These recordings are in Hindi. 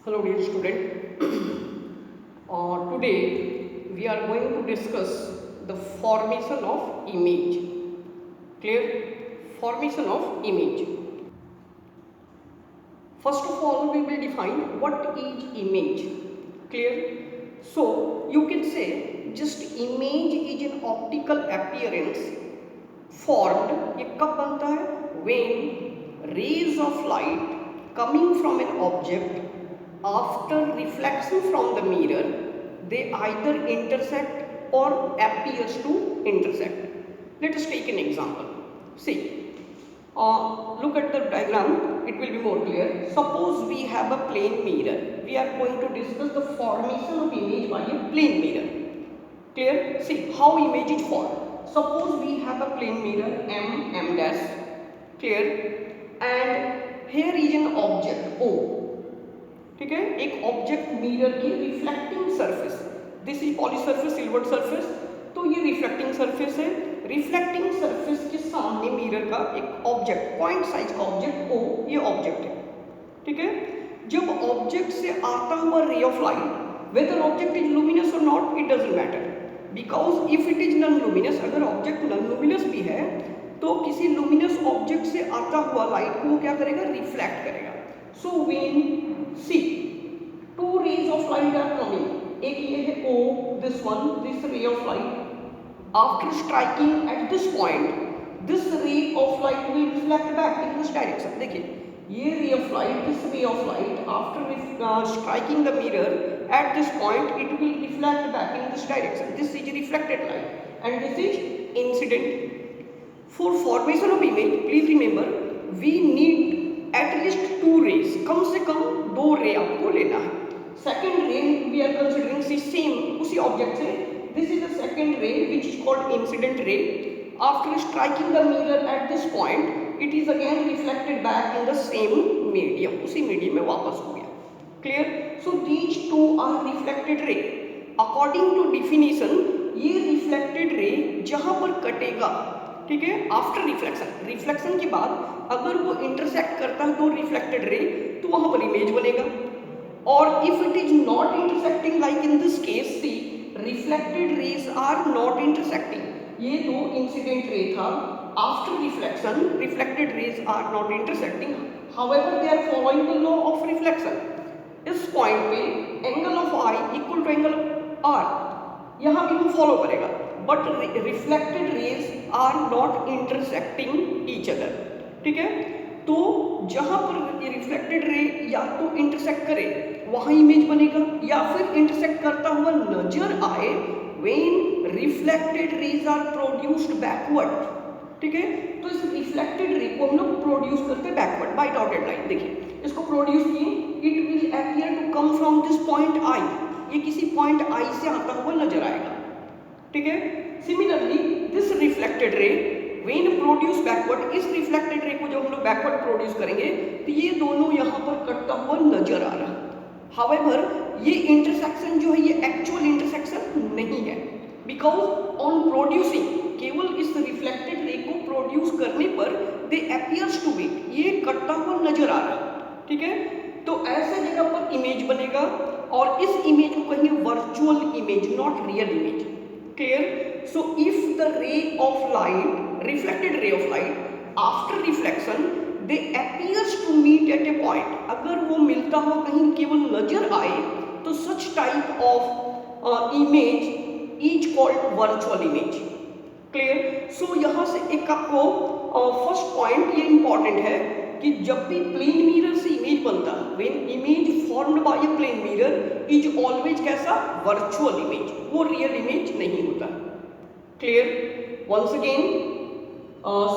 Hello dear student. Today we are going to discuss the formation of image. Clear? Formation of image. First of all we will define what is image. Clear? So you can say just image is an optical appearance formed. ये कब बनता है? When rays of light coming from an object after reflection from the mirror, they either intersect or appears to intersect. Let us take an example. See, look at the diagram, it will be more clear. Suppose we have a plane mirror. We are going to discuss the formation of image by a plane mirror. Clear? See how image is formed. Suppose we have a plane mirror M dash. Clear? And here is an object O. ठीक है, एक ऑब्जेक्ट मिरर की reflecting surface, this is poly surface, silvered surface, तो ये रिफ्लेक्टिंग सरफेस है। रिफ्लेक्टिंग सरफेस के सामने मिरर का एक ऑब्जेक्ट, पॉइंट साइज का ऑब्जेक्ट ओ, ये ऑब्जेक्ट है। ठीक है, जब ऑब्जेक्ट से आता हुआ ray of light, whether object is luminous और not, it doesn't matter, because if it is non luminous, अगर ऑब्जेक्ट नॉन लुमिनस भी है तो किसी लुमिनस ऑब्जेक्ट से आता हुआ लाइट को वो क्या करेगा, रिफ्लेक्ट करेगा। So when see two rays of light are coming, एक ये है O, this one, this ray of light, after striking at this point, this ray of light will reflect back in this direction. देखिए ये ray of light, this ray of light after striking the mirror at this point, it will reflect back in this direction. This is reflected light and this is incident. For formation of image, please remember we need at least two rays, कम से कम दो रे आपको लेना है। Second ray we are considering see same उसी ऑब्जेक्ट से, this is the second ray which is called incident ray. After striking the mirror at this point, it is again reflected back in the same medium, उसी मीडियम में वापस हो गया। Clear? So these two are reflected ray. According to definition, ये रिफ्लेक्टेड रे जहां पर कटेगा, ठीक है, आफ्टर रिफ्लेक्शन, रिफ्लेक्शन के बाद अगर वो इंटरसेक्ट करता है तो रिफ्लेक्टेड रे, तो वहां पर इमेज बनेगा। और if it is not intersecting, like in this case, see reflected rays are not intersecting. ये तो इंसिडेंट रे था, after reflection reflected rays are not intersecting, however they are following the law of reflection. इस पॉइंट पे angle of I equal to angle of R, यहां भी वो फॉलो करेगा, but reflected rays are not intersecting each other. ठीक है, तो जहां पर ये रिफ्लेक्टेड रे या तो इंटरसेक्ट करे वहां इमेज बनेगा, या फिर इंटरसेक्ट करता हुआ नजर आए when reflected rays are produced backward. ठीक है, तो इस रिफ्लेक्टेड रे को हम लोग प्रोड्यूस करते हैं बैकवर्ड बाय डॉटेड लाइन। देखिए इसको प्रोड्यूस किए, it will appear to come from this point I, ये किसी पॉइंट आई से आता हुआ नजर आएगा। ठीक है, similarly this reflected ray when produce backward, इस रिफ्लेक्टेड रे को जब हम लोग बैकवर्ड प्रोड्यूस करेंगे तो ये दोनों यहाँ पर कटता हुआ नजर आ रहा है। हाउएवर ये इंटरसेक्शन जो है ये एक्चुअल इंटरसेक्शन नहीं है, बिकॉज ऑन प्रोड्यूसिंग, केवल इस रिफ्लेक्टेड रे को प्रोड्यूस करने पर दे अपीयर्स टू बी, ये कटता हुआ नजर आ रहा है। ठीक है, तो ऐसे जगह पर इमेज बनेगा और इस इमेज को कहेंगे virtual image, not real image. Clear? So if the ray of light, reflected ray of light, after reflection they appears to meet at a point, अगर वो मिलता हुआ कहीं केवल नजर आए तो such type of image is called virtual image. Clear? So यहाँ से एक आपको फर्स्ट पॉइंट ये इंपॉर्टेंट है कि जब भी प्लेन मिरर से इमेज बनता है, when image formed by a plane mirror is always कैसा, वर्चुअल इमेज, वो रियल इमेज नहीं होता। Clear? Once again,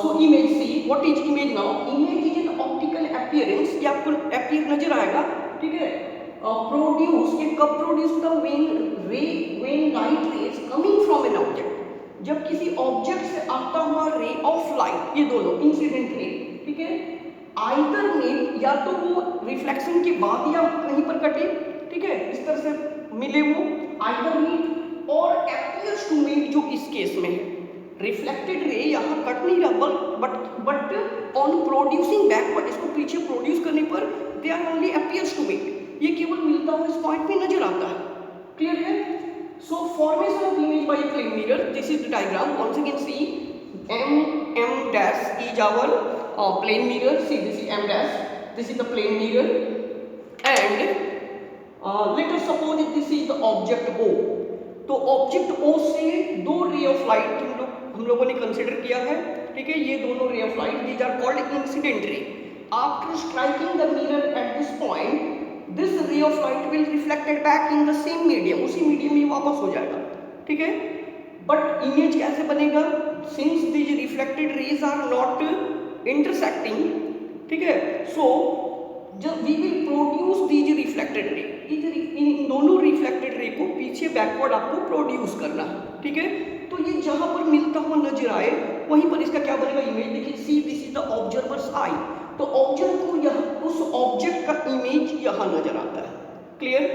so image, see what is image now. Image is an optical appearance, ये आपको अपीयर नजर आएगा। ठीक है, प्रोड्यूस, ये कब प्रोड्यूस होता है, when light rays coming from an object, जब किसी ऑब्जेक्ट से आता हुआ रे ऑफ लाइट, ये दोनों इंसिडेंट रे, ठीक है, आइदर में या तो वो रिफ्लेक्शन के बाद या कहीं पर कटे, ठीक है, इस तरह से मिले वो, आइदर मीट और अपीयर्स टू मीट, जो इस केस में है। रिफ्लेक्टेड रे यहाँ कट नहीं रहा, बट ऑन प्रोड्यूसिंग बैकवर्ड, इसको पीछे प्रोड्यूस करने पर they are only appears to meet, ये केवल मिलता हुआ इस पॉइंट पे नजर आता है। क्लियर है? So formation of image by plane mirror, this is the diagram. Once again see M dash is our plane mirror. See, this is M dash, this is the plane mirror, and let us suppose this is the object O. तो ऑब्जेक्ट O से दो रे ऑफ लाइट हम लोगों ने कंसिडर किया है. ठीक है, ये दोनों ray of light these are called incident ray. After striking the mirror at this point, this ray of light will reflected back in the same medium, उसी मीडियम में वापस हो जाएगा. ठीक है, बट इमेज कैसे बनेगा? Since these reflected rays are not intersecting, ठीक है, सो जब we will produce these reflected ray, इन दोनों रिफ्लेक्टेड रे को पीछे बैकवर्ड आपको प्रोड्यूस करना है. ठीक है, तो ये जहां पर मिलता हुआ नजर आए वहीं पर इसका क्या बनेगा? इमेज. देखिए, see this is the observer's eye. तो ऑब्जर्व को यहाँ उस ऑब्जेक्ट का इमेज यहाँ नजर आता है. Clear?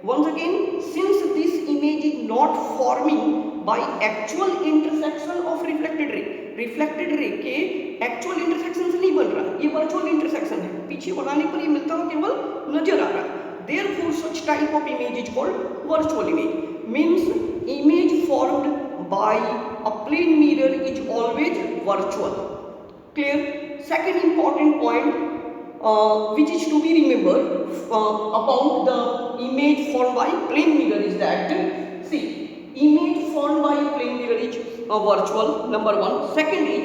Once again, since this image is not forming by actual intersection of reflected ray, reflected ray के एक्चुअल इंटरसेक्शन से नहीं बन रहा, ये वर्चुअल इंटरसेक्शन है. पीछे बनाने पर ये मिलता हुआ केवल नजर आ रहा है. Therefore, such type of image is called virtual image. Means image formed by a plane mirror is always virtual. Clear? Second important point which is to be remembered about the image formed by plane mirror is that, see, image formed by plane mirror is virtual, number one. Secondly,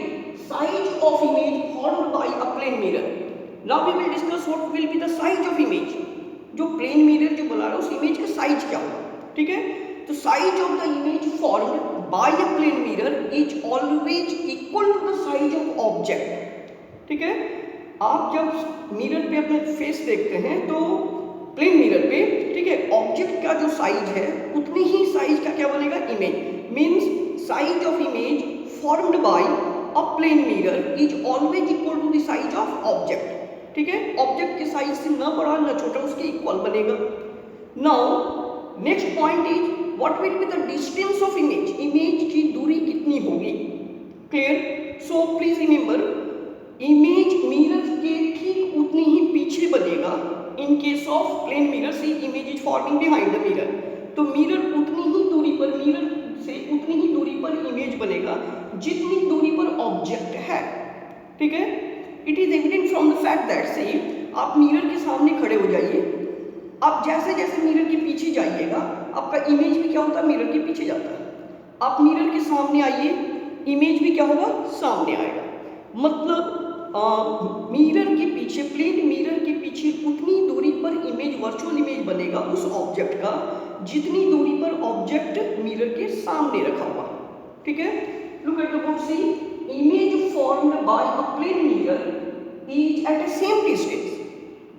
size of image formed by a plane mirror. Now we will discuss what will be the size of image. जो प्लेन मिरर जो बना रहा है उस इमेज का साइज क्या होगा. ठीक है, तो size of the image formed by a plane mirror is always equal to the size of object. ठीक है, आप जब मिरर पे अपने फेस देखते हैं तो प्लेन मिरर पे, ठीक है, ऑब्जेक्ट का जो साइज है उतनी ही साइज का क्या बनेगा? Image. Means size of image formed by a plane mirror is always equal to the size of object. ठीक है, ऑब्जेक्ट के साइज से न बड़ा न छोटा उसके इक्वल बनेगा. Now next point is what will be the distance of image. Image की दूरी कितनी होगी? Clear? So please remember, image mirror के ठीक उतनी ही पीछे बनेगा. In case of plane mirror, see image is forming behind the mirror, तो मिरर उतनी ही दूरी पर, मिरर से उतनी ही दूरी पर इमेज बनेगा जितनी दूरी पर ऑब्जेक्ट है. ठीक है, it is evident from the fact that, से आप मिरर के सामने खड़े हो जाइए, आप जैसे जैसे मिरर के पीछे जाइएगा आपका इमेज भी क्या होता है? मिरर के पीछे जाता है. आप मिरर के सामने आइए, इमेज भी क्या होगा? सामने आएगा. मतलब मिरर के पीछे, प्लेन मिरर के पीछे उतनी दूरी पर इमेज, वर्चुअल इमेज बनेगा उस ऑब्जेक्ट का जितनी दूरी पर ऑब्जेक्ट मिरर के सामने रखा हुआ. ठीक है, look at the book. See, image formed by a plane mirror is at a same distance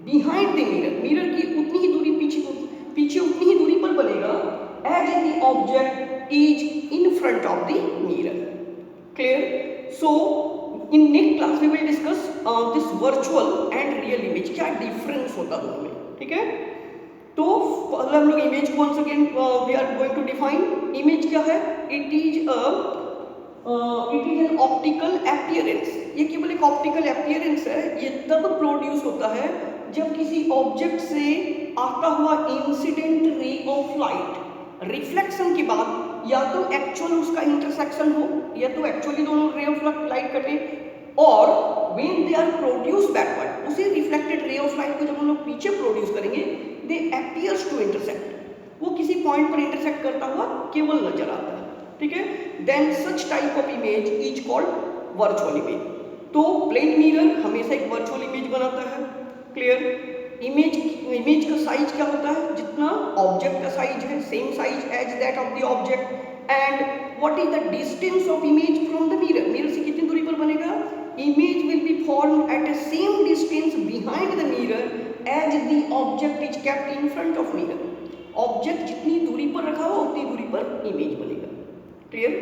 behind the mirror. mirror की उतनी ही दूरी पीछे उतनी ही दूरी पर बनेगा as the object is in front of the mirror. Clear? So in next class we will discuss this virtual and real image. क्या difference होता दोनों में. ठीक है, तो पहले हम लोग इमेज को once again we are going to define. Image क्या है? It is an optical appearance. ये केवल एक ऑप्टिकल अपीयरेंस है. ये तब प्रोड्यूस होता है जब किसी ऑब्जेक्ट से आता हुआ incident ray of light reflection के बाद या तो एक्चुअल उसका इंटरसेक्शन हो या तो एक्चुअली दोनों रे ऑफ लाइट कटे, और when they are produce backward, उसी रिफ्लेक्टेड रे ऑफ लाइट को जब हम लोग पीछे प्रोड्यूस करेंगे, दे अपीयर्स टू इंटरसेक्ट, वो किसी पॉइंट पर इंटरसेक्ट करता हुआ केवल नजर आता है. ठीक है, then such type of image is called virtual image. तो प्लेन मिरर हमेशा एक वर्चुअल इमेज बनाता है. क्लियर? इमेज का साइज क्या होता है? जितना ऑब्जेक्ट का साइज है, same size as that of the object. And what is the distance of image from the mirror? Mirror से कितनी दूरी पर बनेगा? Image will be formed at a same distance behind the mirror as the object is kept in front of mirror. Object जितनी दूरी पर रखा हुआ उतनी दूरी पर इमेज बनेगा. क्लियर?